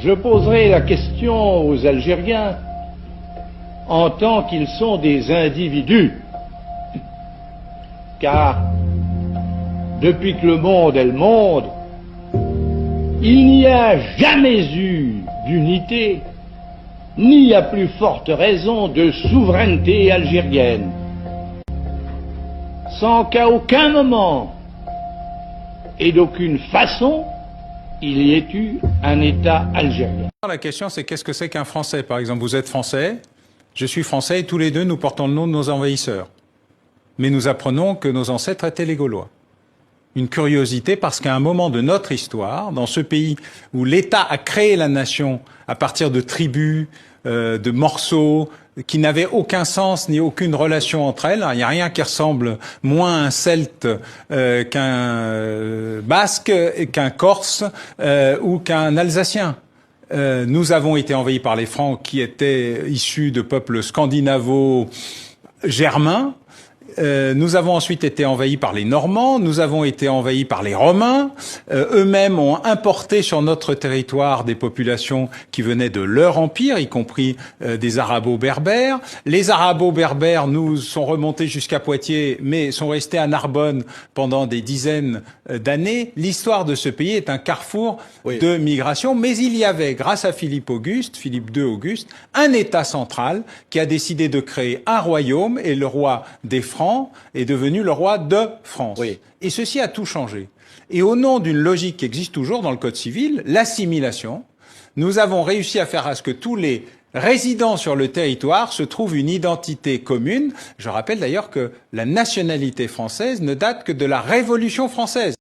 Je poserai la question aux Algériens en tant qu'ils sont des individus, car depuis que le monde est le monde, il n'y a jamais eu d'unité, ni à plus forte raison de souveraineté algérienne, sans qu'à aucun moment et d'aucune façon il y ait eu un État algérien. La question, c'est qu'est-ce que c'est qu'un Français? Par exemple, vous êtes Français, je suis Français, et tous les deux, nous portons le nom de nos envahisseurs. Mais nous apprenons que nos ancêtres étaient les Gaulois. Une curiosité, parce qu'à un moment de notre histoire, dans ce pays où l'État a créé la nation à partir de tribus, de morceaux, qui n'avaient aucun sens ni aucune relation entre elles. Il n'y a rien qui ressemble moins à un Celte qu'un Basque, qu'un Corse ou qu'un Alsacien. Nous avons été envahis par les Francs qui étaient issus de peuples scandinavo-germains. Nous avons ensuite été envahis par les Normands, nous avons été envahis par les Romains. Eux-mêmes ont importé sur notre territoire des populations qui venaient de leur empire, y compris des Arabo-Berbères. Les Arabo-Berbères nous sont remontés jusqu'à Poitiers, mais sont restés à Narbonne pendant des dizaines d'années. L'histoire de ce pays est un carrefour de migration, mais il y avait, grâce à Philippe II Auguste, un État central qui a décidé de créer un royaume, et le roi des Francs est devenu le roi de France. Oui. Et ceci a tout changé. Et au nom d'une logique qui existe toujours dans le Code civil, l'assimilation, nous avons réussi à faire à ce que tous les résidents sur le territoire se trouvent une identité commune. Je rappelle d'ailleurs que la nationalité française ne date que de la Révolution française.